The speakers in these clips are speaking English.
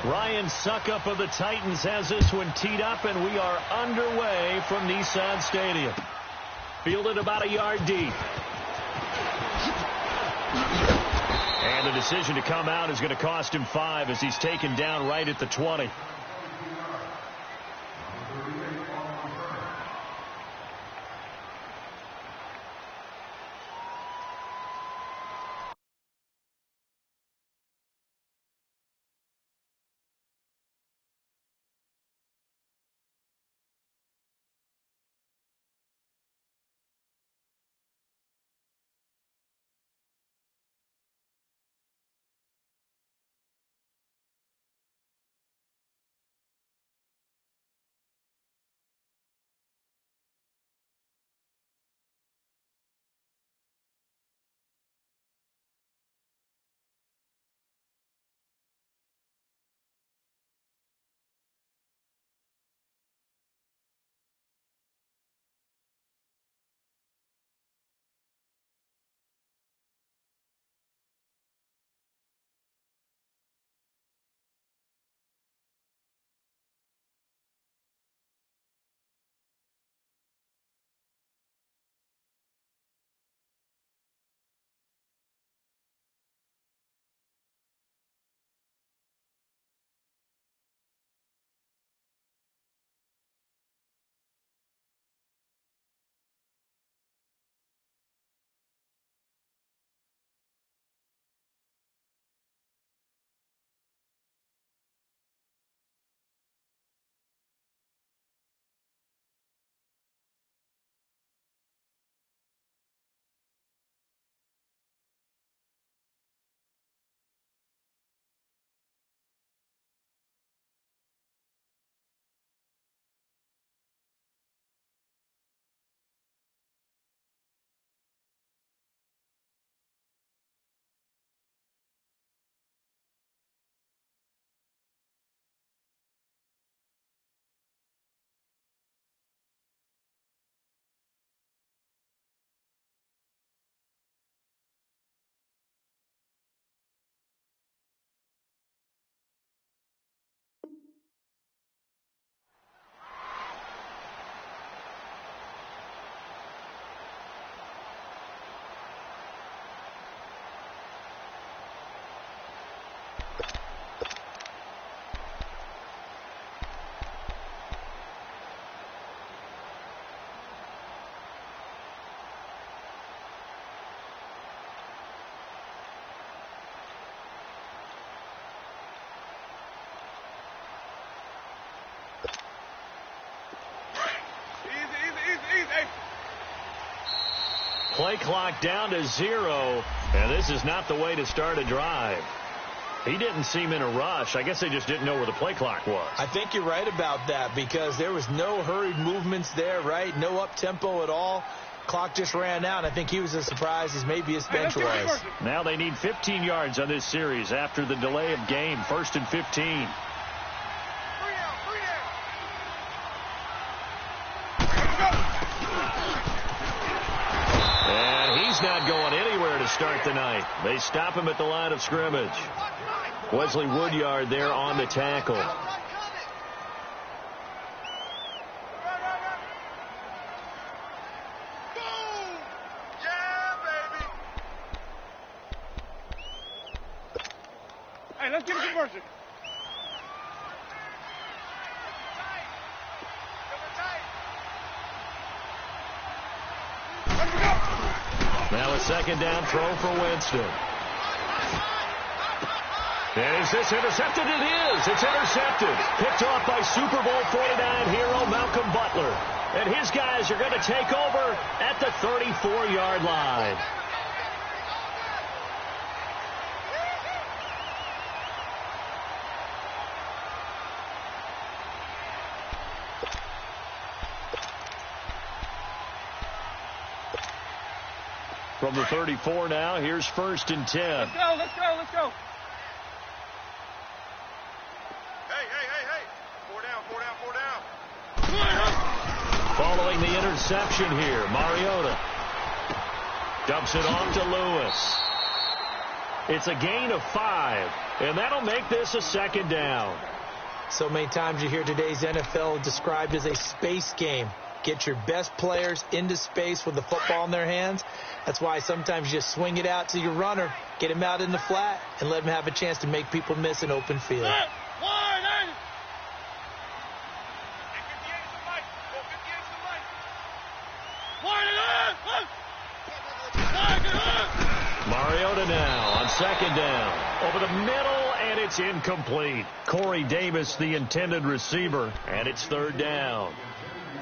Ryan Suckup of the Titans has this one teed up, and we are underway from Nissan Stadium. Fielded about a yard deep. And the decision to come out is going to cost him 5 as he's taken down right at the 20. Play clock down to 0, and this is not the way to start a drive. He didn't seem in a rush. I guess they just didn't know where the play clock was. I think you're right about that because there was no hurried movements there, right? No up-tempo at all. Clock just ran out. I think he was as surprised as maybe his bench was. Now they need 15 yards on this series after the delay of game. 1st and 15. Not going anywhere to start the night. They stop him at the line of scrimmage. Wesley Woodyard there on the tackle. Hey, let's get a conversion. Now a 2nd down throw for Winston. And is this intercepted? It is. It's intercepted. Picked off by Super Bowl 49 hero Malcolm Butler. And his guys are going to take over at the 34-yard line. From the 34 now, here's 1st and 10. Let's go, let's go, let's go. Hey. 4 down. Following the interception here, Mariota dumps it off to Lewis. It's a gain of 5, and that'll make this a 2nd down. So many times you hear today's NFL described as a space game. Get your best players into space with the football in their hands. That's why sometimes you just swing it out to your runner, get him out in the flat, and let him have a chance to make people miss an open field. Mariota now on 2nd down. Over the middle, and it's incomplete. Corey Davis, the intended receiver, and it's 3rd down.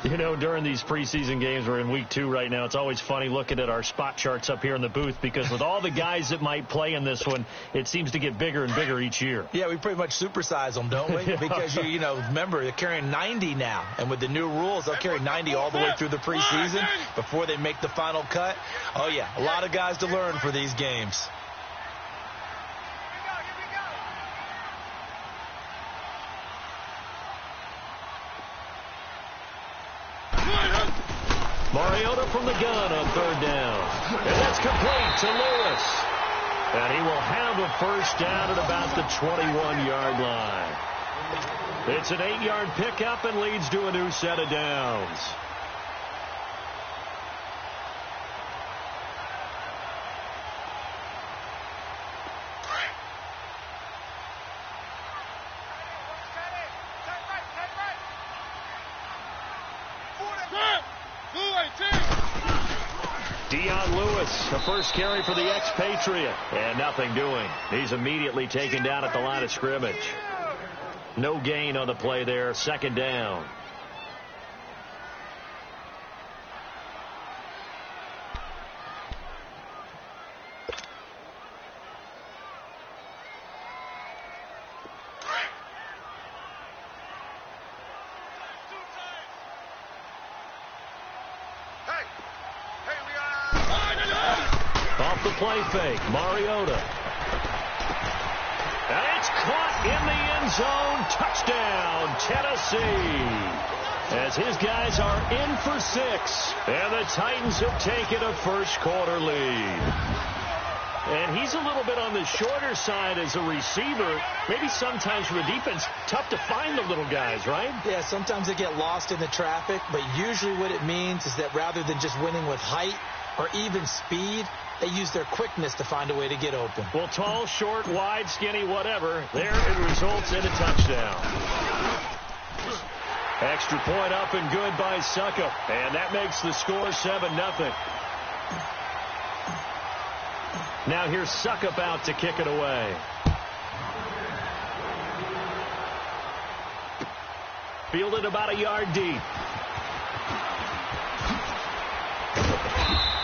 You know, during these preseason games, we're in week 2 right now, it's always funny looking at our spot charts up here in the booth because with all the guys that might play in this one, it seems to get bigger and bigger each year. Yeah, we pretty much supersize them, don't we? Because, you know, remember, they're carrying 90 now. And with the new rules, they'll carry 90 all the way through the preseason before they make the final cut. Oh, yeah, a lot of guys to learn for these games. Mariota from the gun on 3rd down. And that's complete to Lewis. And he will have a 1st down at about the 21-yard line. It's an 8-yard pickup and leads to a new set of downs. The first carry for the expatriate, and nothing doing. He's immediately taken down at the line of scrimmage. No gain on the play there, 2nd down. Off the play fake, Mariota. And it's caught in the end zone. Touchdown, Tennessee. As his guys are in for 6. And the Titans have taken a first-quarter lead. And he's a little bit on the shorter side as a receiver. Maybe sometimes for the defense, tough to find the little guys, right? Yeah, sometimes they get lost in the traffic, but usually what it means is that rather than just winning with height or even speed, they use their quickness to find a way to get open. Well, tall, short, wide, skinny, whatever, there it results in a touchdown. Extra point up and good by Suckup, and that makes the score 7-0. Now here's Suckup out to kick it away. Fielded about a yard deep.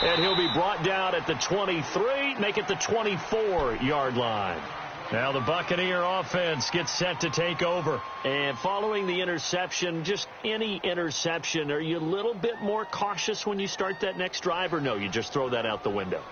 And he'll be brought down at the 23, make it the 24-yard line. Now the Buccaneer offense gets set to take over. And following the interception, just any interception, are you a little bit more cautious when you start that next drive, or no, you just throw that out the window?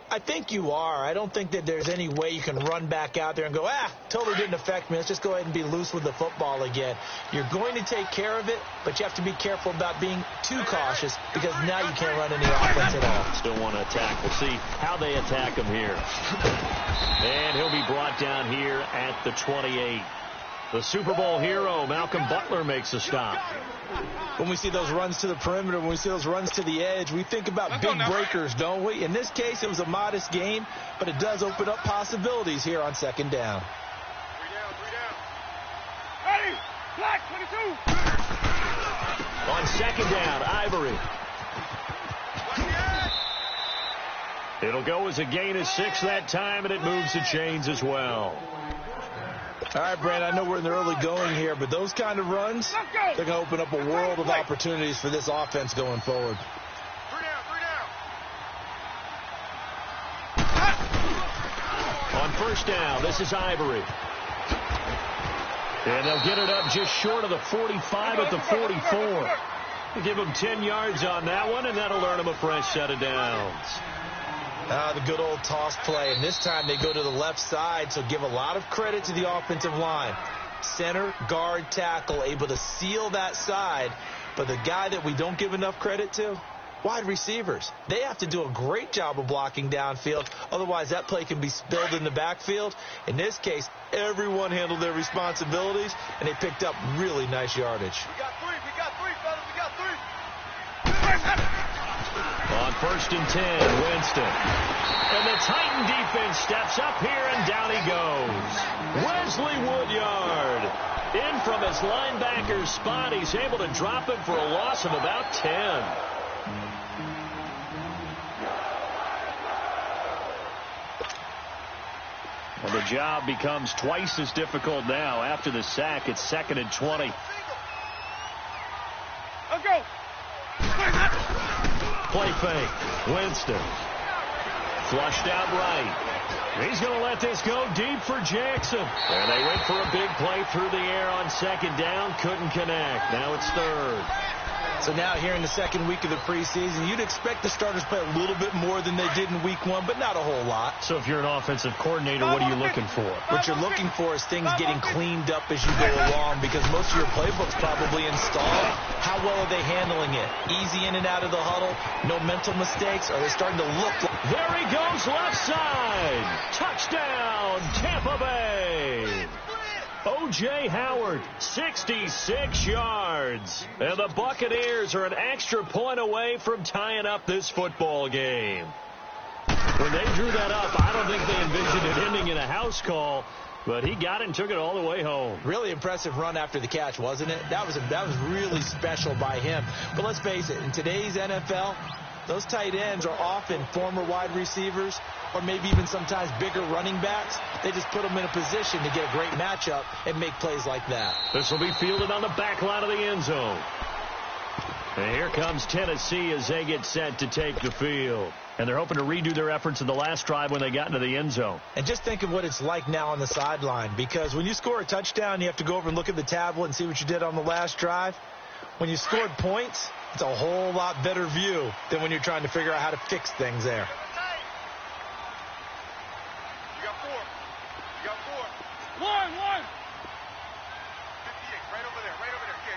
I think you are. I don't think that there's any way you can run back out there and go, totally didn't affect me. Let's just go ahead and be loose with the football again. You're going to take care of it, but you have to be careful about being too cautious because now you can't run any offense at all. Still want to attack. We'll see how they attack him here. And he'll be brought down here at the 28. The Super Bowl hero, Malcolm Butler, makes a stop. When we see those runs to the perimeter, when we see those runs to the edge, we think about big breakers, don't we? In this case, it was a modest gain, but it does open up possibilities here on 2nd down. 3 down, 3 down. Ready, black, 22. On 2nd down, Ivory. It'll go as a gain of 6 that time, and it moves the chains as well. All right, Brand, I know we're in the early going here, but those kind of runs, they're going to open up a world of opportunities for this offense going forward. 3 down, 3 down. On 1st down, this is Ivory. And they'll get it up just short of the 45 at the 44. We'll give them 10 yards on that one, and that'll earn them a fresh set of downs. The good old toss play, and this time they go to the left side, so give a lot of credit to the offensive line. Center, guard, tackle, able to seal that side, but the guy that we don't give enough credit to, Wide receivers, they have to do a great job of blocking downfield. Otherwise, that play can be spilled in the backfield. In this case, everyone handled their responsibilities, and they picked up really nice yardage. We got three, fellas. We got three. On 1st and 10, Winston. And the Titan defense steps up here, and down he goes. Wesley Woodyard. In from his linebacker's spot. He's able to drop him for a loss of about 10. And the job becomes twice as difficult now. After the sack, it's 2nd and 20. Let's go. Play fake. Winston. Flushed out right. He's going to let this go deep for Jackson. And they went for a big play through the air on 2nd down. Couldn't connect. Now it's 3rd. So now here in the 2nd week of the preseason, you'd expect the starters to play a little bit more than they did in week 1, but not a whole lot. So if you're an offensive coordinator, what are you looking for? What you're looking for is things getting cleaned up as you go along, because most of your playbook's probably installed. How well are they handling it? Easy in and out of the huddle, no mental mistakes? Are they starting to look like... There he goes, left side. Touchdown, Tampa Bay. O.J. Howard, 66 yards. And the Buccaneers are an extra point away from tying up this football game. When they drew that up, I don't think they envisioned it ending in a house call, but he got it and took it all the way home. Really impressive run after the catch, wasn't it? That was really special by him. But let's face it, in today's NFL, those tight ends are often former wide receivers or maybe even sometimes bigger running backs. They just put them in a position to get a great matchup and make plays like that. This will be fielded on the back line of the end zone. And here comes Tennessee as they get set to take the field. And they're hoping to redo their efforts in the last drive when they got into the end zone. And just think of what it's like now on the sideline, because when you score a touchdown, you have to go over and look at the tablet and see what you did on the last drive. When you scored points, it's a whole lot better view than when you're trying to figure out how to fix things there. You got four. One. 58, right over there.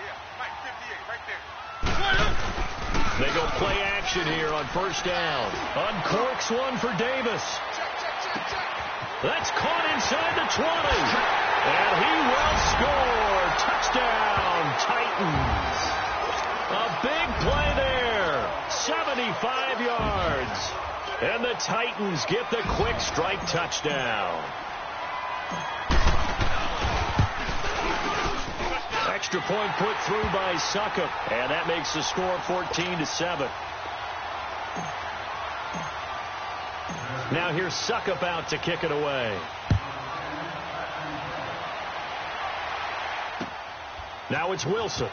Yeah. Mike, 58, right there. They go play action here on 1st down. Uncorks one for Davis. That's caught inside the 20. And he will score. Touchdown, Titans. A big play there. 75 yards. And the Titans get the quick strike touchdown. Extra point put through by Succop, and that makes the score 14-7. Now here's Succop out to kick it away. Now it's Wilson.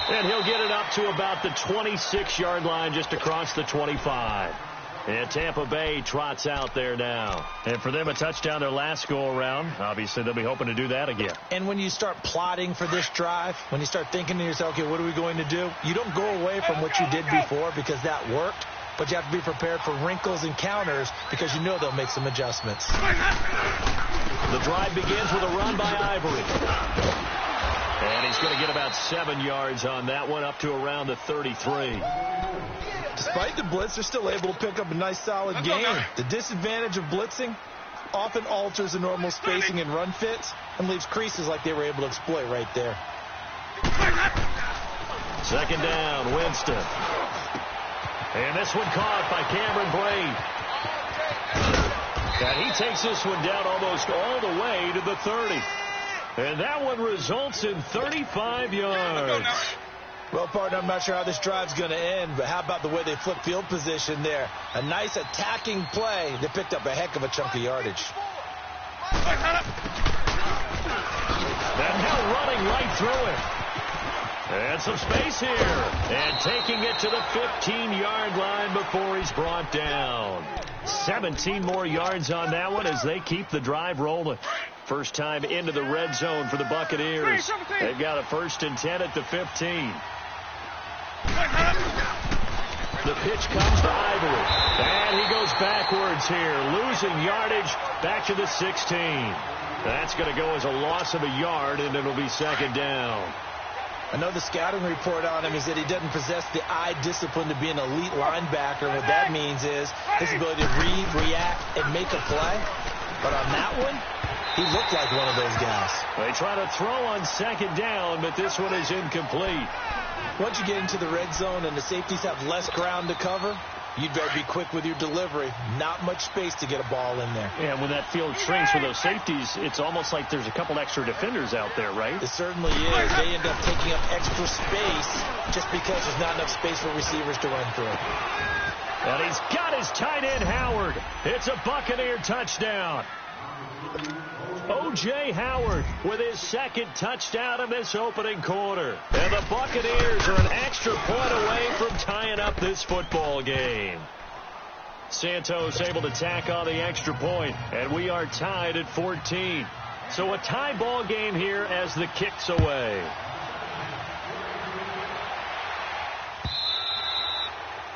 And he'll get it up to about the 26-yard line, just across the 25. And Tampa Bay trots out there now. And for them, a touchdown their last go-around. Obviously, they'll be hoping to do that again. And when you start plotting for this drive, when you start thinking to yourself, okay, what are we going to do? You don't go away from what you did before because that worked. But you have to be prepared for wrinkles and counters because you know they'll make some adjustments. The drive begins with a run by Ivory. And he's going to get about 7 yards on that one, up to around the 33. Despite the blitz, they're still able to pick up a nice, solid gain. The disadvantage of blitzing often alters the normal spacing and run fits and leaves creases like they were able to exploit right there. 2nd down, Winston. And this one caught by Cameron Brate. And he takes this one down almost all the way to the 30. And that one results in 35 yards. Well, partner, I'm not sure how this drive's going to end, but how about the way they flip field position there? A nice attacking play. They picked up a heck of a chunk of yardage. And now running right through it. And some space here. And taking it to the 15-yard line before he's brought down. 17 more yards on that one as they keep the drive rolling. First time into the red zone for the Buccaneers. They've got a 1st and 10 at the 15. The pitch comes to Ivory. And he goes backwards here, losing yardage back to the 16. That's going to go as a loss of a yard, and it'll be second down. I know the scouting report on him is that he doesn't possess the eye discipline to be an elite linebacker. What that means is his ability to read, react, and make a play. But on that one, he looked like one of those guys. They try to throw on second down, but this one is incomplete. Once you get into the red zone and the safeties have less ground to cover, you'd better be quick with your delivery. Not much space to get a ball in there. Yeah, when that field shrinks with those safeties, it's almost like there's a couple extra defenders out there, right? It certainly is. They end up taking up extra space just because there's not enough space for receivers to run through. And he's got his tight end, Howard. It's a Buccaneer touchdown. O.J. Howard with his second touchdown of this opening quarter. And the Buccaneers are an extra point away from tying up this football game. Santos able to tack on the extra point, and we are tied at 14. So a tie ball game here as the kick's away.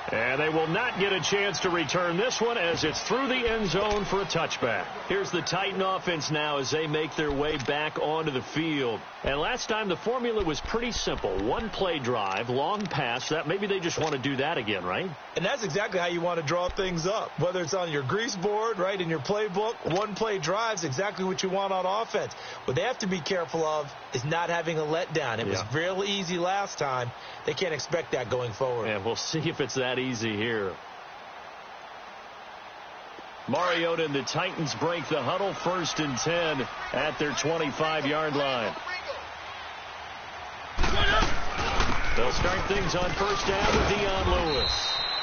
And they will not get a chance to return this one as it's through the end zone for a touchback. Here's the Titan offense now as they make their way back onto the field. And last time the formula was pretty simple. One play drive, long pass. That maybe they just want to do that again, right? And that's exactly how you want to draw things up. Whether it's on your grease board, right, in your playbook, one play drive is exactly what you want on offense. What they have to be careful of is not having a letdown. It was real easy last time. They can't expect that going forward. And we'll see if it's that easy here. Mariota and the Titans break the huddle, 1st and 10 at their 25-yard line. They'll start things on 1st down with Dion Lewis.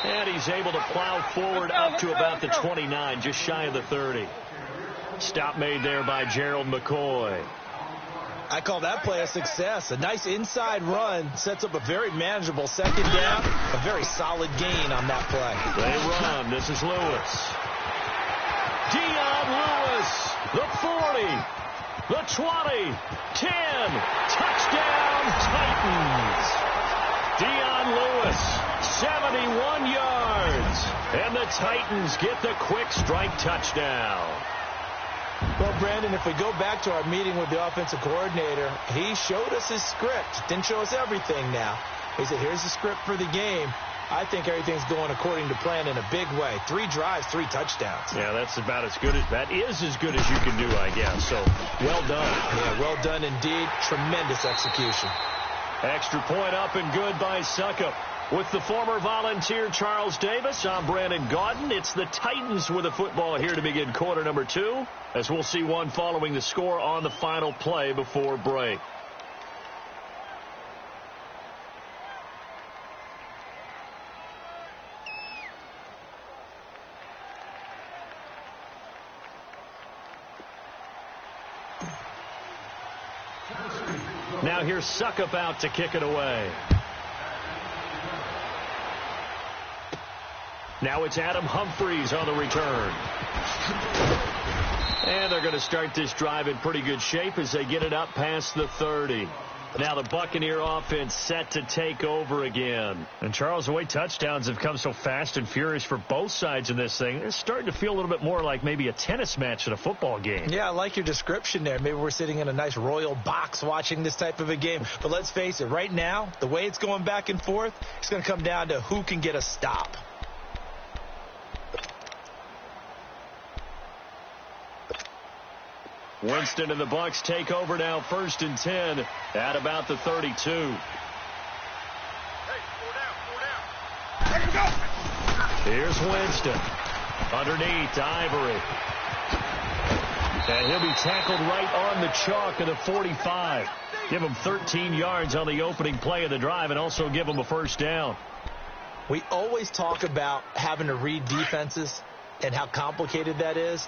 And he's able to plow forward up to about the 29, just shy of the 30. Stop made there by Gerald McCoy. I call that play a success. A nice inside run sets up a very manageable second down. A very solid gain on that play. They run. This is Lewis. Dion Lewis, the 40, the 20, 10. Touchdown, Titans. Dion Lewis, 71 yards. And the Titans get the quick strike touchdown. Well, Brandon, if we go back to our meeting with the offensive coordinator, he showed us his script. Didn't show us everything now. He said, here's the script for the game. I think everything's going according to plan in a big way. 3 drives, 3 touchdowns. Yeah, that's about as good as that is as good as you can do, I guess. So, well done. Yeah, well done indeed. Tremendous execution. Extra point up and good by Suckup. With the former Volunteer Charles Davis, I'm Brandon Gaudin. It's the Titans with the football here to begin quarter number 2, as we'll see one following the score on the final play before break. Now here's Suckup out to kick it away. Now it's Adam Humphries on the return. And they're going to start this drive in pretty good shape as they get it up past the 30. Now the Buccaneer offense set to take over again. And Charles, the way touchdowns have come so fast and furious for both sides in this thing, it's starting to feel a little bit more like maybe a tennis match in a football game. Yeah, I like your description there. Maybe we're sitting in a nice royal box watching this type of a game. But let's face it, right now, the way it's going back and forth, it's going to come down to who can get a stop. Winston and the Bucs take over now, 1st and 10 at about the 32. Hey, 4 down. Here's Winston. Underneath to Ivory. And he'll be tackled right on the chalk of the 45. Give him 13 yards on the opening play of the drive and also give him a 1st down. We always talk about having to read defenses and how complicated that is.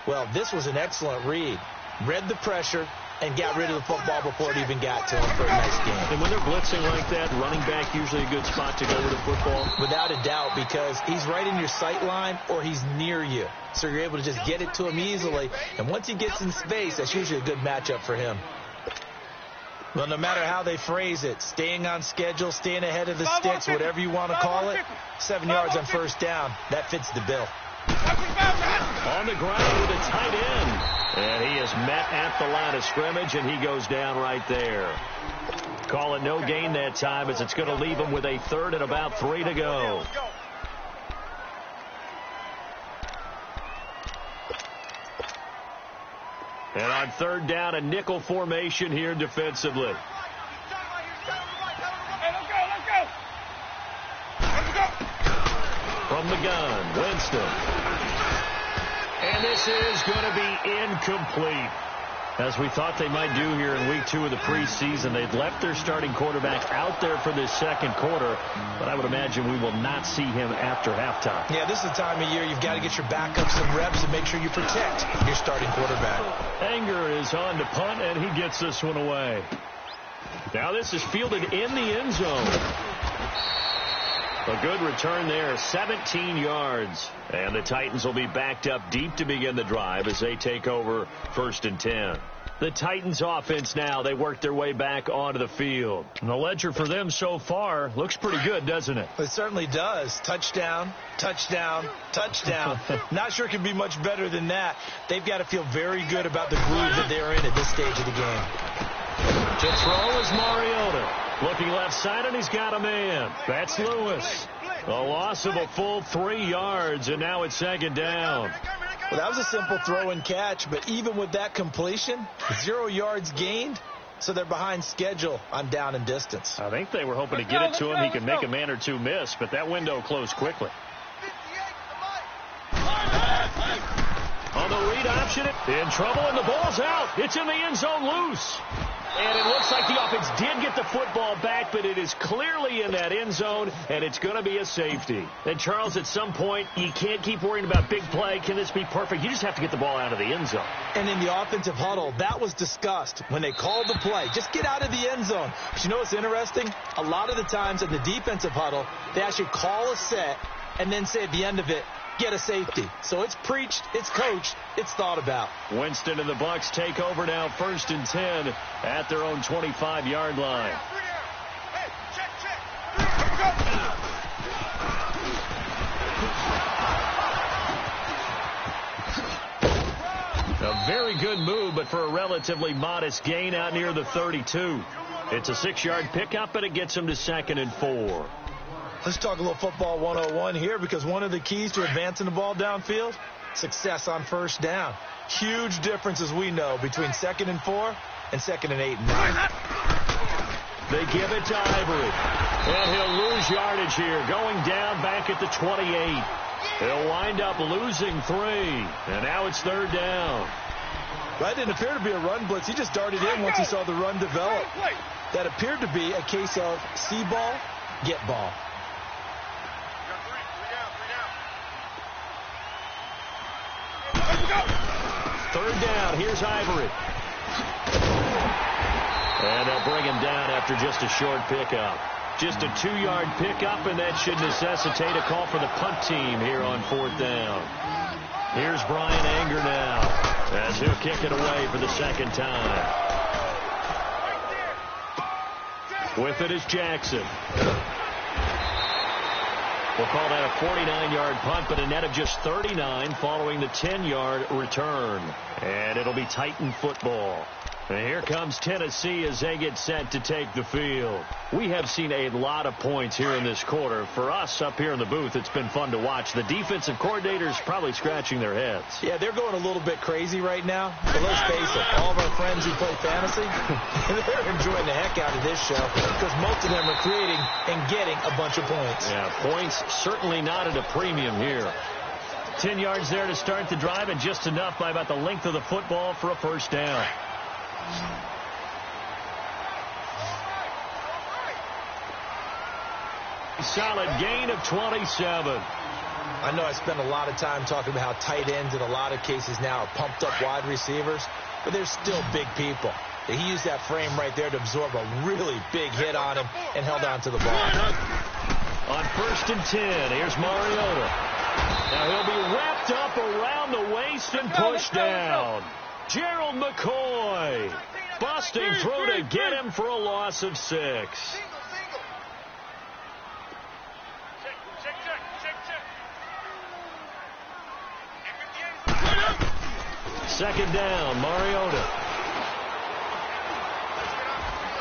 Well, this was an excellent read. Read the pressure and got rid of the football before it even got to him for a nice game. And when they're blitzing like that, running back usually a good spot to go with the football? Without a doubt, because he's right in your sight line or he's near you. So you're able to just get it to him easily. And once he gets in space, that's usually a good matchup for him. Well, no matter how they phrase it, staying on schedule, staying ahead of the sticks, whatever you want to call it, 7 yards on 1st down, that fits the bill. On the ground with a tight end. And he is met at the line of scrimmage, and he goes down right there. Call it no gain that time, as it's going to leave him with a third and about 3 to go. And on third down, a nickel formation here defensively. From the gun, Winston. And this is going to be incomplete. As we thought they might do here in week 2 of the preseason, they'd left their starting quarterback out there for this second quarter, but I would imagine we will not see him after halftime. Yeah, this is the time of year you've got to get your backup some reps and make sure you protect your starting quarterback. Anger is on to punt, and he gets this one away. Now this is fielded in the end zone. A good return there, 17 yards. And the Titans will be backed up deep to begin the drive as they take over 1st and 10. The Titans offense now, they work their way back onto the field. And the ledger for them so far looks pretty good, doesn't it? It certainly does. Touchdown, touchdown, touchdown. Not sure it can be much better than that. They've got to feel very good about the groove that they're in at this stage of the game. To throw is Mariota. Looking left side, and he's got a man. That's Lewis. A loss of a full 3 yards, and now it's 2nd down. Well, that was a simple throw and catch, but even with that completion, 0 yards gained, so they're behind schedule on down and distance. I think they were hoping to get it to him. He could make a man or two miss, but that window closed quickly. On the read option, in trouble, and the ball's out. It's in the end zone loose. And it looks like the offense did get the football back, but it is clearly in that end zone, and it's going to be a safety. And, Charles, at some point, you can't keep worrying about big play. Can this be perfect? You just have to get the ball out of the end zone. And in the offensive huddle, that was discussed when they called the play. Just get out of the end zone. But you know what's interesting? A lot of the times in the defensive huddle, they actually call a set and then say at the end of it, get a safety. So it's preached, it's coached, it's thought about. Winston and the Bucs take over now 1st and 10 at their own 25-yard line. A very good move, but for a relatively modest gain out near the 32. It's a 6-yard pickup, and it gets him to 2nd and 4. Let's talk a little football 101 here, because one of the keys to advancing the ball downfield, success on 1st down. Huge difference, as we know, between 2nd and 4 and 2nd and 8 and 9. They give it to Ivory. And he'll lose yardage here, going down back at the 28. He'll wind up losing 3. And now it's 3rd down. That didn't appear to be a run blitz. He just darted in once he saw the run develop. That appeared to be a case of see ball, get ball. 3rd down. Here's Ivory. And they'll bring him down after just a short pickup. Just a 2-yard pickup, and that should necessitate a call for the punt team here on 4th down. Here's Brian Anger now, as he'll kick it away for the 2nd time. With it is Jackson. We'll call that a 49-yard punt, but a net of just 39 following the 10-yard return. And it'll be Titan football. And here comes Tennessee as they get set to take the field. We have seen a lot of points here in this quarter. For us up here in the booth, it's been fun to watch. The defensive coordinators probably scratching their heads. Yeah, they're going a little bit crazy right now. But let's face it, all of our friends who play fantasy, they're enjoying the heck out of this show because most of them are creating and getting a bunch of points. Yeah, points certainly not at a premium here. 10 yards there to start the drive, and just enough by about the length of the football for a 1st down. Solid gain of 27. I know I spend a lot of time talking about how tight ends in a lot of cases now are pumped up wide receivers, but they're still big people. He used that frame right there to absorb a really big hit on him and held on to the ball. On 1st and 10, here's Mariota. Now he'll be wrapped up around the waist and pushed down. Gerald McCoy busting through to get him for a loss of 6. second down. Mariota.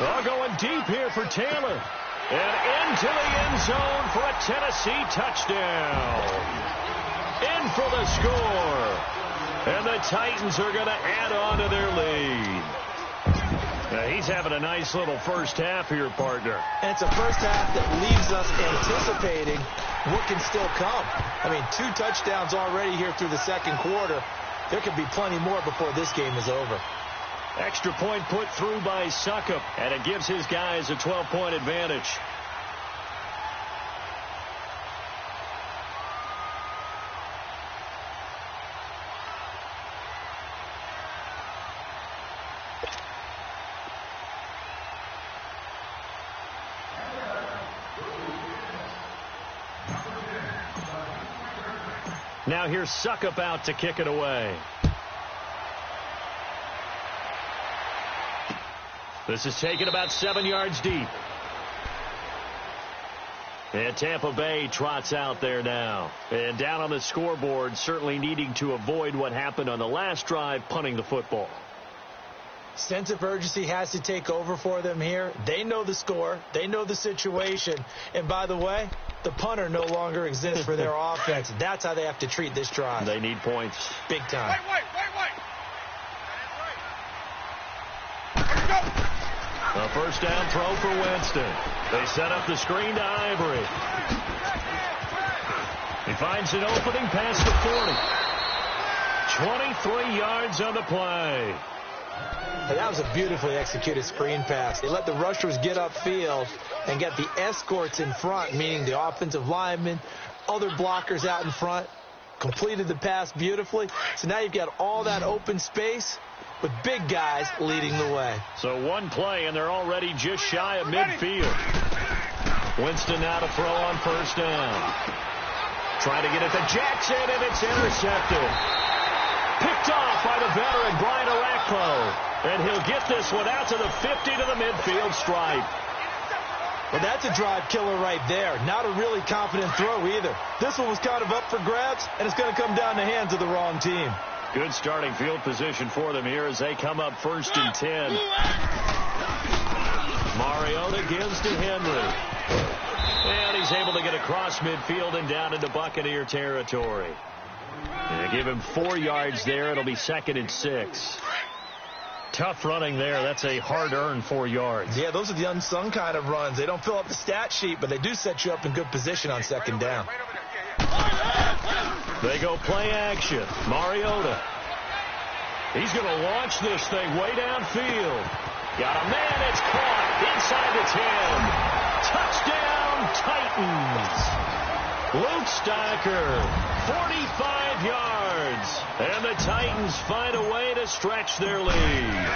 All going deep here for Taylor. And into the end zone for a Tennessee touchdown. In for the score. And the Titans are going to add on to their lead. Now he's having a nice little first half here, partner. And it's a first half that leaves us anticipating what can still come. I mean, 2 touchdowns already here through the second quarter. There could be plenty more before this game is over. Extra point put through by Suckup, and it gives his guys a 12-point advantage. Now here's Suckup out to kick it away. This is taken about 7 yards deep. And Tampa Bay trots out there now. And down on the scoreboard, certainly needing to avoid what happened on the last drive, punting the football. Sense of urgency has to take over for them here. They know the score. They know the situation. And by the way, the punter no longer exists for their offense. That's how they have to treat this drive. They need points. Big time. Wait. A first down throw for Winston. They set up the screen to Ivory. He finds an opening past the 40. 23 yards on the play. And that was a beautifully executed screen pass. They let the rushers get upfield and get the escorts in front, meaning the offensive linemen, other blockers out in front, completed the pass beautifully. So now you've got all that open space with big guys leading the way. So one play, and they're already just shy of midfield. Winston now to throw on first down. Trying to get it to Jackson, and it's intercepted. Picked off by the veteran, Brian Orakpo. And he'll get this one out to the 50 to the midfield stripe. Well, that's a drive killer right there. Not a really confident throw either. This one was kind of up for grabs, and it's going to come down the hands of the wrong team. Good starting field position for them here as they come up 1st and 10. Mariota gives to Henry. And he's able to get across midfield and down into Buccaneer territory. And they give him 4 yards there. It'll be 2nd and 6. Tough running there. That's a hard-earned 4 yards. Yeah, those are the unsung kind of runs. They don't fill up the stat sheet, but they do set you up in good position on second down. They go play action. Mariota. He's going to launch this thing way downfield. Got a man. It's caught inside the 10. Touchdown, Titans. Luke Stocker, 45 yards. And the Titans find a way to stretch their lead.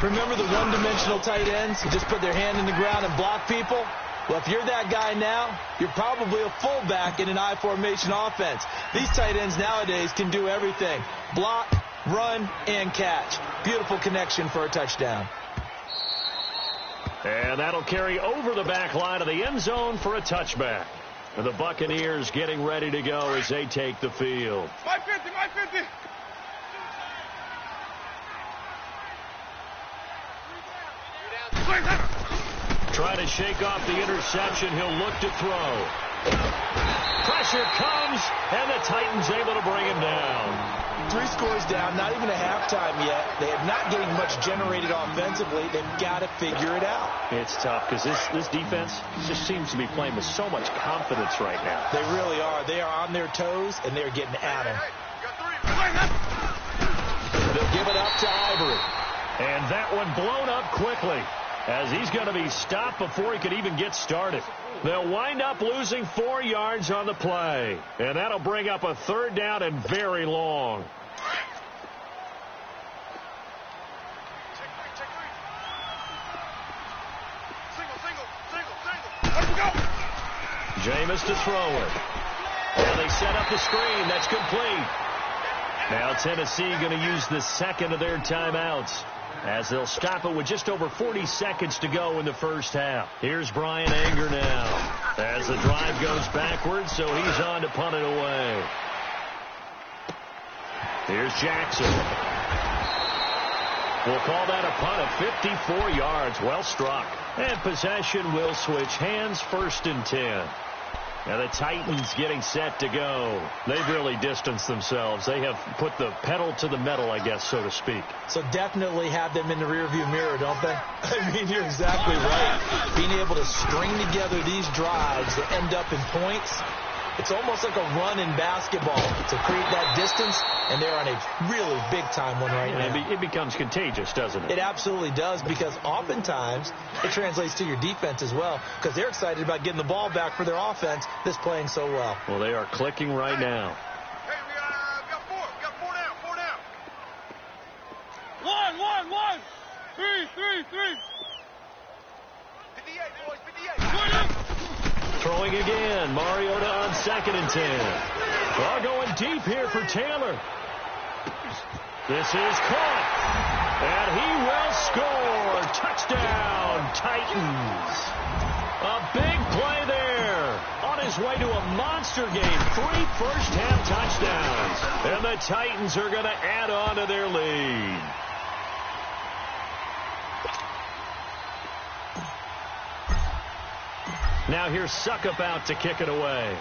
Remember the one-dimensional tight ends who just put their hand in the ground and block people? Well, if you're that guy now, you're probably a fullback in an I-formation offense. These tight ends nowadays can do everything. Block, run, and catch. Beautiful connection for a touchdown. And that'll carry over the back line of the end zone for a touchback. And the Buccaneers getting ready to go as they take the field. 550. Trying to shake off the interception. He'll look to throw. Pressure comes, and the Titans able to bring him down. 3 scores down, not even a halftime yet. They are not getting much generated offensively. They've got to figure it out. It's tough because this defense just seems to be playing with so much confidence right now. They really are. They are on their toes, and they're getting at them. They'll give it up to Ivory. And that one blown up quickly as he's going to be stopped before he could even get started. They'll wind up losing 4 yards on the play. And that'll bring up a 3rd down and very long. Jameis to throw it. And they set up the screen. That's complete. Now Tennessee going to use the second of their timeouts as they'll stop it with just over 40 seconds to go in the first half. Here's Brian Anger now as the drive goes backwards, so he's on to punt it away. Here's Jackson. We'll call that a punt of 54 yards. Well struck. And possession will switch hands, 1st and 10. Now the Titans getting set to go. They've really distanced themselves. They have put the pedal to the metal, I guess, so to speak. So definitely have them in the rearview mirror, don't they? I mean, you're exactly right. Being able to string together these drives that end up in points, it's almost like a run in basketball to create that distance, and they're on a really big-time one right now. It becomes contagious, doesn't it? It absolutely does, because oftentimes it translates to your defense as well, because they're excited about getting the ball back for their offense that's playing so well. Well, they are clicking right now. Hey, we got four. We got four down. One. 3. 58, boys, 58. Throwing again. Mariota on 2nd and 10. Ball going deep here for Taylor. This is caught. And he will score. Touchdown, Titans. A big play there. On his way to a monster game. 3 first-half touchdowns. And the Titans are going to add on to their lead. Now here's Suckup out to kick it away.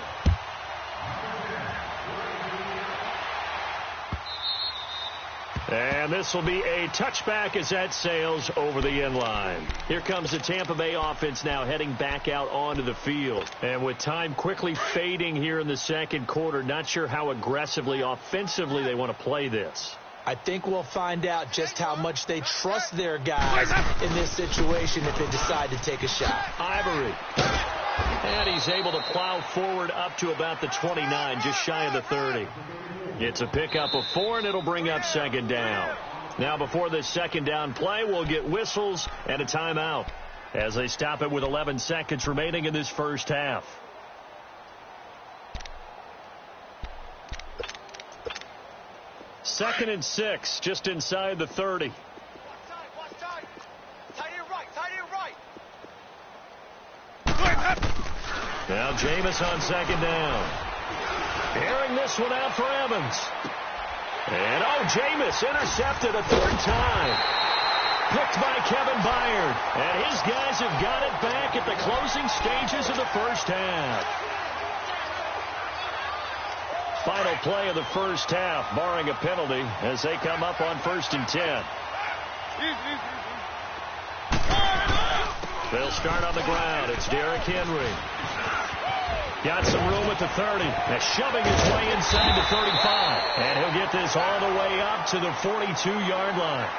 And this will be a touchback as that sails over the end line. Here comes the Tampa Bay offense now heading back out onto the field. And with time quickly fading here in the 2nd quarter, not sure how aggressively, offensively they want to play this. I think we'll find out just how much they trust their guys in this situation if they decide to take a shot. Ivory. And he's able to plow forward up to about the 29, just shy of the 30. It's a pickup of 4, and it'll bring up 2nd down. Now before this 2nd down play, we'll get whistles and a timeout as they stop it with 11 seconds remaining in this first half. Second and 6, just inside the 30. Now Jameis on 2nd down. Airing this one out for Evans. And Jameis intercepted a 3rd time. Picked by Kevin Byard. And his guys have got it back at the closing stages of the first half. Final play of the first half, barring a penalty, as they come up on 1st and 10. They'll start on the ground. It's Derrick Henry. Got some room at the 30. Now shoving his way inside the 35. And he'll get this all the way up to the 42-yard line.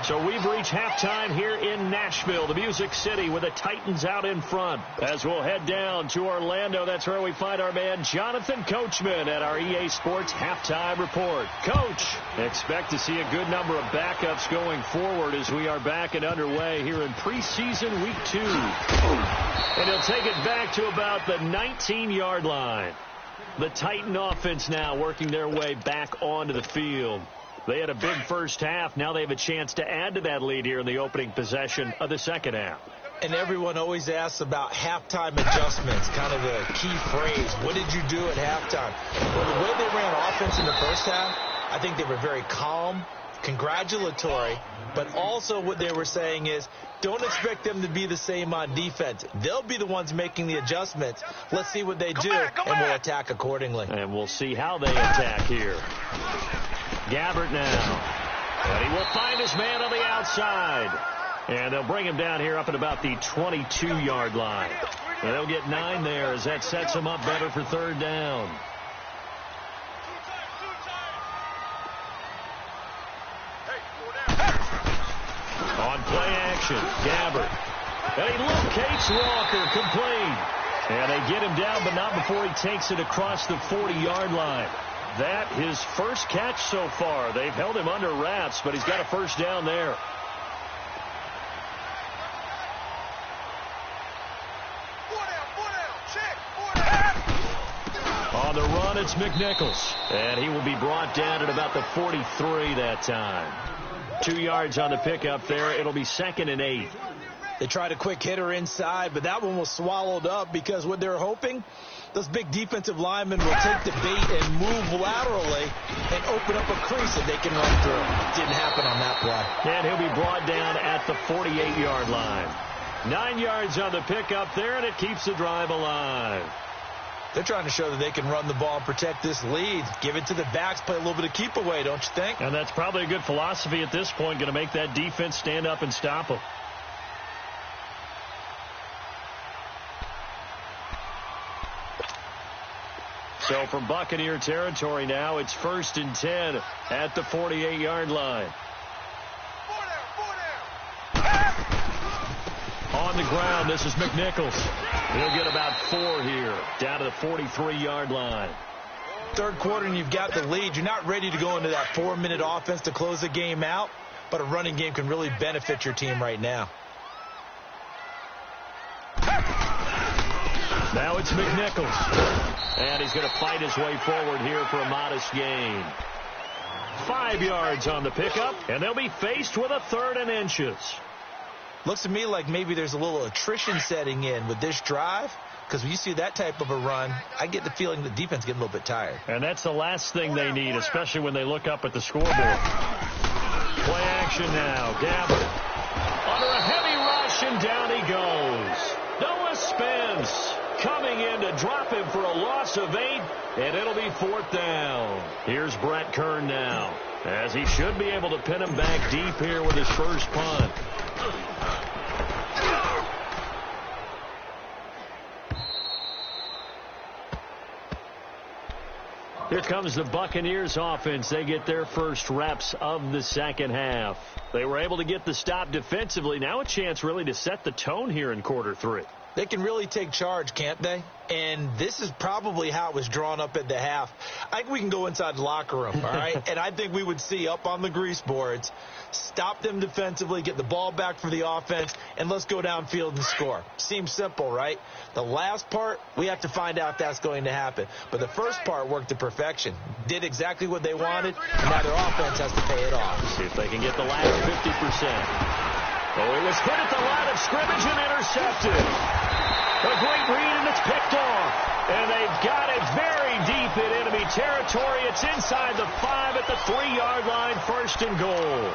So we've reached halftime here in Nashville, the Music City, with the Titans out in front. As we'll head down to Orlando, that's where we find our man Jonathan Coachman at our EA Sports Halftime Report. Coach, expect to see a good number of backups going forward as we are back and underway here in preseason week 2. And he'll take it back to about the 19-yard line. The Titan offense now working their way back onto the field. They had a big first half. Now they have a chance to add to that lead here in the opening possession of the second half. And everyone always asks about halftime adjustments, kind of the key phrase. What did you do at halftime? Well, the way they ran offense in the first half, I think they were very calm, congratulatory, but also what they were saying is, don't expect them to be the same on defense. They'll be the ones making the adjustments. Let's see what they do, and we'll attack accordingly. And we'll see how they attack here. Gabbert now. And he will find his man on the outside. And they'll bring him down here up at about the 22-yard line. And they'll get 9 there as that sets them up better for 3rd down. On play action, Gabbert. And he locates Walker, complete. And they get him down, but not before he takes it across the 40-yard line. That his first catch so far. They've held him under wraps, but he's got a first down there. On the run, it's McNichols. And he will be brought down at about the 43 that time. 2 yards on the pickup there. It'll be 2nd and 8. They tried a quick hitter inside, but that one was swallowed up because what they're hoping, those big defensive linemen will take the bait and move laterally and open up a crease that they can run through. Didn't happen on that play. And he'll be brought down at the 48-yard line. 9 yards on the pickup there, and it keeps the drive alive. They're trying to show that they can run the ball and protect this lead. Give it to the backs, play a little bit of keep away, don't you think? And that's probably a good philosophy at this point, going to make that defense stand up and stop them. So from Buccaneer territory now, it's 1st and 10 at the 48-yard line. On the ground, this is McNichols. He'll get about 4 here, down to the 43-yard line. Third quarter and you've got the lead. You're not ready to go into that 4-minute offense to close the game out, but a running game can really benefit your team right now. Now it's McNichols. And he's going to fight his way forward here for a modest gain. 5 yards on the pickup, and they'll be faced with a 3rd and inches. Looks to me like maybe there's a little attrition setting in with this drive, because when you see that type of a run, I get the feeling the defense getting a little bit tired. And that's the last thing they need, especially when they look up at the scoreboard. Play action now. Gabbert under a heavy rush, and down he goes. Noah Spence coming in to drop him for a loss of 8, and it'll be 4th down. Here's Brett Kern now, as he should be able to pin him back deep here with his first punt. Here comes the Buccaneers offense. They get their first reps of the second half. They were able to get the stop defensively. Now a chance really to set the tone here in quarter 3. They can really take charge, can't they? And this is probably how it was drawn up at the half. I think we can go inside the locker room, all right? And I think we would see up on the grease boards, stop them defensively, get the ball back for the offense, and let's go downfield and score. Seems simple, right? The last part, we have to find out if that's going to happen. But the first part worked to perfection. Did exactly what they wanted, and now their offense has to pay it off. See if they can get the last 50%. Oh, it was hit at the line of scrimmage and intercepted. A great read, and it's picked off. And they've got it very deep in enemy territory. It's inside the 5 at the 3-yard line, 1st and goal.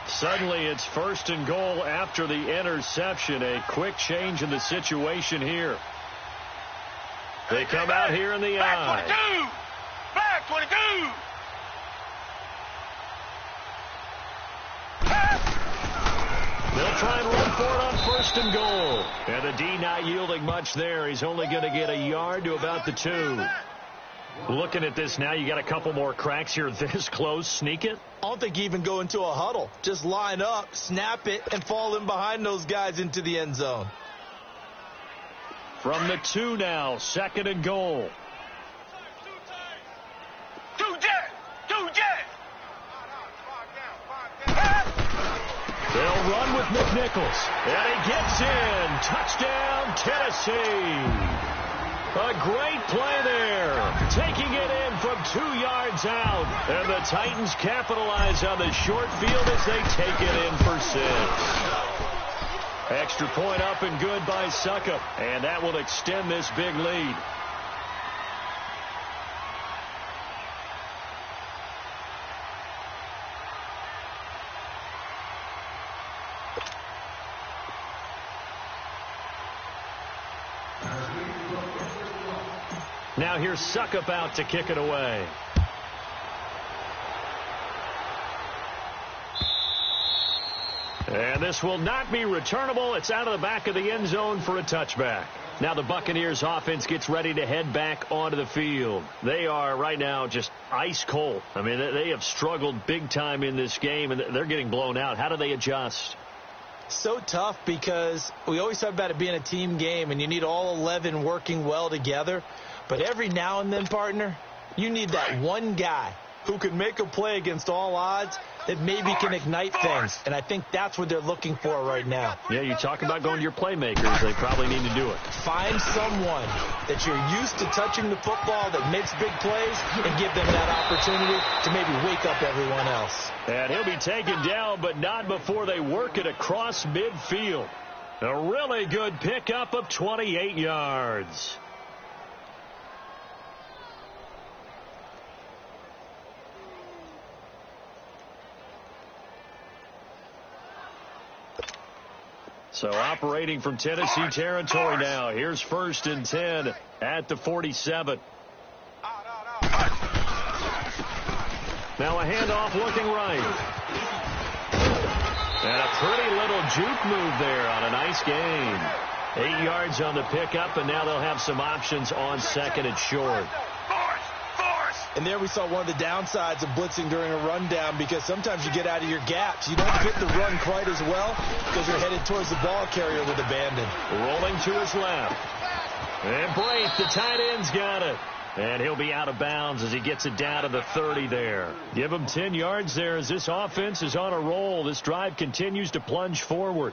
Suddenly it's 1st and goal after the interception. A quick change in the situation here. They come out here in the eye. Back 22. They'll try and run for it on 1st and goal. And the D not yielding much there. He's only going to get a yard to about the 2. Looking at this now, you got a couple more cracks here this close. Sneak it? I don't think you even go into a huddle. Just line up, snap it, and fall in behind those guys into the end zone. From the 2 now, 2nd and goal. Two jet. They'll run with McNichols. And he gets in. Touchdown, Tennessee. A great play there. Taking it in from 2 yards out. And the Titans capitalize on the short field as they take it in for 6. Extra point up and good by Suckup. And that will extend this big lead. Now here's Suckup out to kick it away. And this will not be returnable. It's out of the back of the end zone for a touchback. Now the Buccaneers offense gets ready to head back onto the field. They are right now just ice cold. I mean, they have struggled big time in this game, and they're getting blown out. How do they adjust? So tough because we always talk about it being a team game, and you need all 11 working well together. But every now and then, partner, you need that one guy who can make a play against all odds that maybe can ignite things. And I think that's what they're looking for right now. Yeah, you talk about going to your playmakers. They probably need to do it. Find someone that you're used to touching the football that makes big plays and give them that opportunity to maybe wake up everyone else. And he'll be taken down, but not before they work it across midfield. A really good pickup of 28 yards. So operating from Tennessee territory now. Here's 1st and 10 at the 47. Now a handoff looking right. And a pretty little juke move there on a nice gain. 8 yards on the pickup, and now they'll have some options on 2nd and short. And there we saw one of the downsides of blitzing during a rundown, because sometimes you get out of your gaps. You don't fit the run quite as well because you're headed towards the ball carrier with abandon. Rolling to his left. And Braith, the tight end's got it. And he'll be out of bounds as he gets it down to the 30 there. Give him 10 yards there as this offense is on a roll. This drive continues to plunge forward.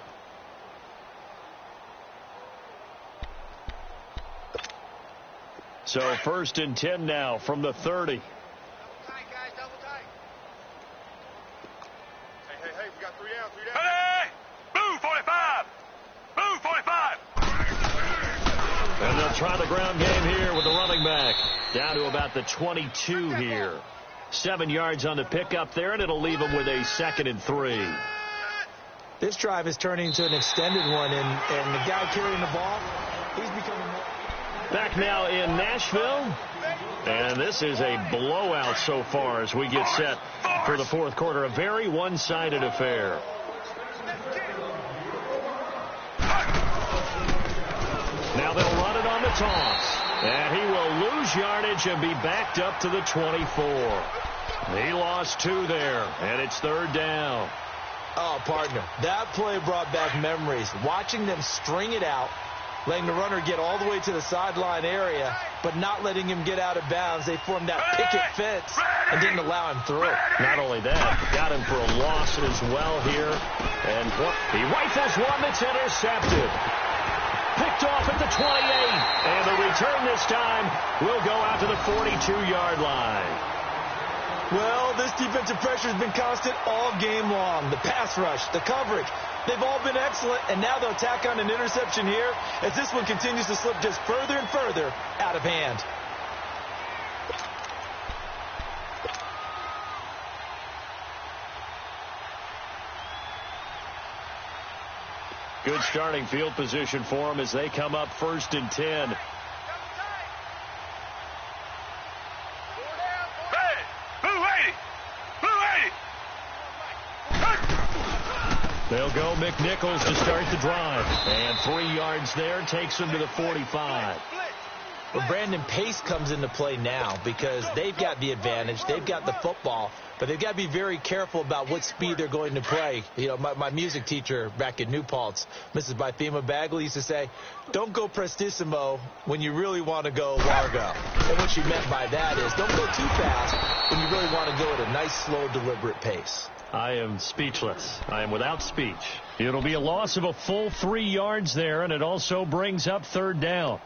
So 1st and 10 now from the 30. Double tight, guys, double tight. Hey, we got 3 down, 3 down. Hey! Blue 45! Blue 45! And they'll try the ground game here with the running back. Down to about the 22 here. 7 yards on the pickup there, and it'll leave them with a 2nd and 3. This drive is turning into an extended one, and the guy carrying the ball, he's becoming more... Back now in Nashville. And this is a blowout so far as we get set for the 4th quarter. A very one-sided affair. Now they'll run it on the toss. And he will lose yardage and be backed up to the 24. He lost 2 there, and it's 3rd down. Oh, partner, that play brought back memories. Watching them string it out, letting the runner get all the way to the sideline area, but not letting him get out of bounds. They formed that picket fence and didn't allow him through. Not only that, got him for a loss as well here. And he rifles one that's intercepted. Picked off at the 28. And the return this time will go out to the 42-yard line. Well, this defensive pressure has been constant all game long. The pass rush, the coverage, they've all been excellent, and now they'll tack on an interception here as this one continues to slip just further and further out of hand. Good starting field position for them as they come up 1st and 10. They'll go McNichols to start the drive. And 3 yards there takes them to the 45. Well, Brandon, pace comes into play now because they've got the advantage. They've got the football, but they've got to be very careful about what speed they're going to play. You know, my music teacher back at New Paltz, Mrs. Bythema Bagley, used to say, don't go prestissimo when you really want to go largo. And what she meant by that is don't go too fast when you really want to go at a nice, slow, deliberate pace. I am speechless. I am without speech. It'll be a loss of a full 3 yards there, and it also brings up 3rd down.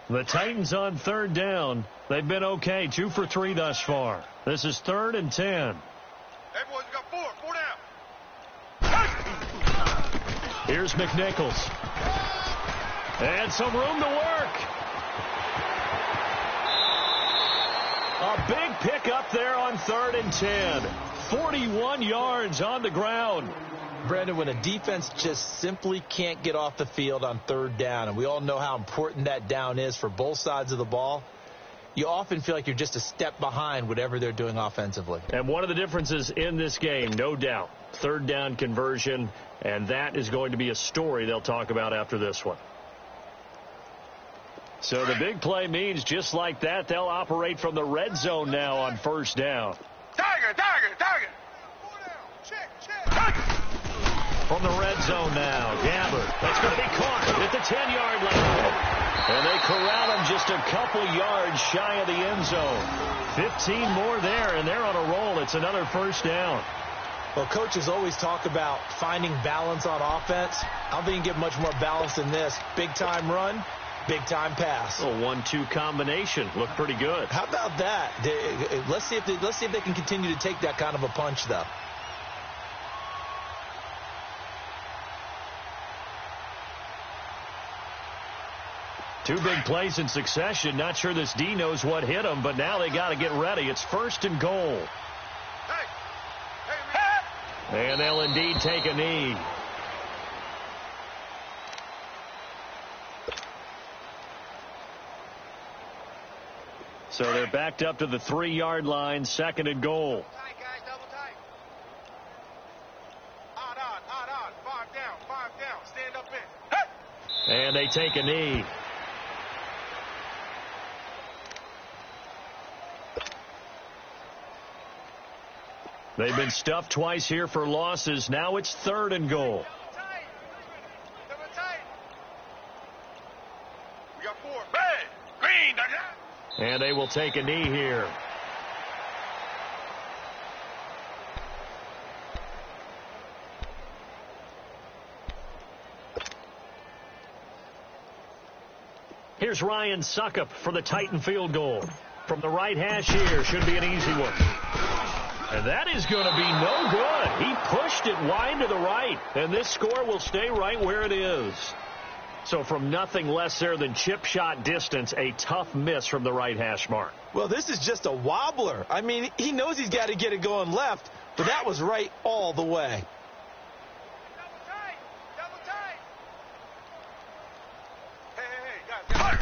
The Titans on 3rd down. They've been okay. 2 for 3 thus far. This is 3rd and 10. Hey, boys, we got 4 down. Here's McNichols. And some room to work. A big pickup there on 3rd and 10. 41 yards on the ground. Brandon, when a defense just simply can't get off the field on 3rd down, and we all know how important that down is for both sides of the ball, you often feel like you're just a step behind whatever they're doing offensively. And one of the differences in this game, no doubt, 3rd down conversion, and that is going to be a story they'll talk about after this one. So the big play means just like that, they'll operate from the red zone now on 1st down. Tiger. Oh, from the red zone now. Gabbert, that's going to be caught at the 10-yard line. And they corral him just a couple yards shy of the end zone. 15 more there, and they're on a roll. It's another first down. Well, coaches always talk about finding balance on offense. I don't think you can get much more balance than this. Big-time run, big-time pass. A 1-2 combination. Looked pretty good. How about that? Let's see if they can continue to take that kind of a punch, though. Two big plays in succession. Not sure this D knows what hit him, but now they got to get ready. It's 1st and goal. And they'll indeed take a knee. So they're backed up to the 3-yard line, 2nd and goal. Tight, guys, double tight. Odd. 5 down. Stand up in. And they take a knee. They've been stuffed twice here for losses. Now it's 3rd and goal. Double tight. We got 4. Red, green, And they will take a knee here. Here's Ryan Suckup for the Titan field goal. From the right hash here, should be an easy one. And that is going to be no good. He pushed it wide to the right, and this score will stay right where it is. So from nothing less there than chip shot distance, a tough miss from the right hash mark. Well, this is just a wobbler. I mean, he knows he's got to get it going left, but that was right all the way. Double tight. Hey, guys.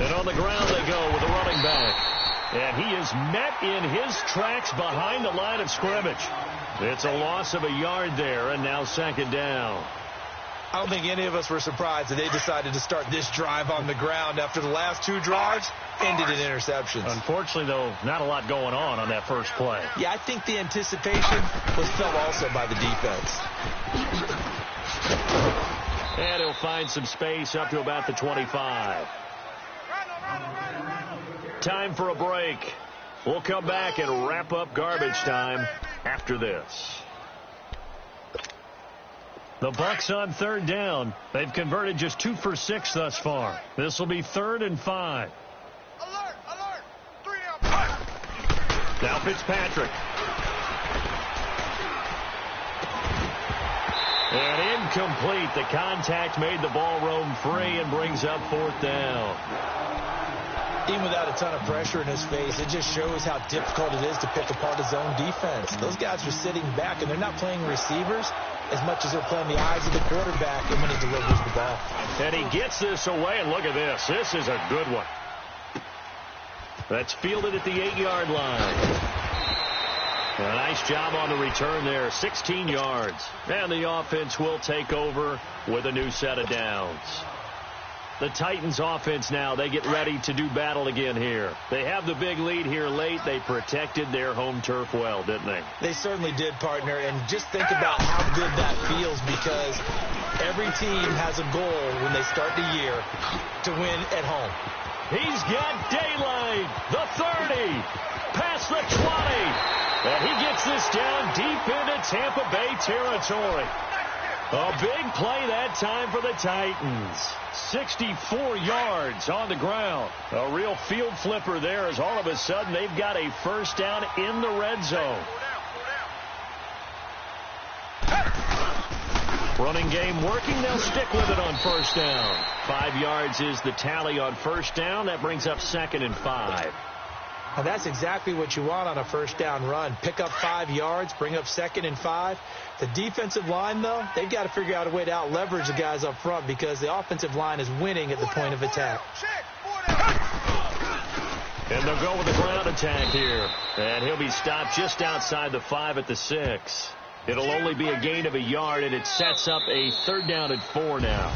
And on the ground they go with a running back. And he is met in his tracks behind the line of scrimmage. It's a loss of a yard there, and now 2nd down. I don't think any of us were surprised that they decided to start this drive on the ground after the last 2 drives ended in interceptions. Unfortunately, though, not a lot going on that first play. Yeah, I think the anticipation was felt also by the defense. And he'll find some space up to about the 25. Time for a break. We'll come back and wrap up garbage time after this. The Bucs on 3rd down. They've converted just 2 for 6 thus far. This will be 3rd and 5. Alert. 3 down. Now Fitzpatrick. And incomplete. The contact made the ball roam free and brings up 4th down. Even without a ton of pressure in his face, it just shows how difficult it is to pick apart his own defense. Those guys are sitting back, and they're not playing receivers as much as they're playing the eyes of the quarterback when he delivers the ball. And he gets this away, and look at this. This is a good one. That's fielded at the 8-yard line. A nice job on the return there, 16 yards. And the offense will take over with a new set of downs. The Titans offense now, they get ready to do battle again here. They have the big lead here late. They protected their home turf well, didn't they? They certainly did, partner. And just think about how good that feels, because every team has a goal when they start the year to win at home. He's got daylight. The 30. Past the 20. And he gets this down deep into Tampa Bay territory. A big play that time for the Titans. 64 yards on the ground. A real field flipper there, as all of a sudden they've got a first down in the red zone. Running game working. They'll stick with it on first down. 5 yards is the tally on first down. That brings up 2nd and 5. And that's exactly what you want on a first down run. Pick up 5 yards, bring up 2nd and 5. The defensive line, though, they've got to figure out a way to out-leverage the guys up front, because the offensive line is winning at the point of attack. And they'll go with the ground attack here. And he'll be stopped just outside the 5 at the 6. It'll only be a gain of a yard, and it sets up a 3rd down and 4 now.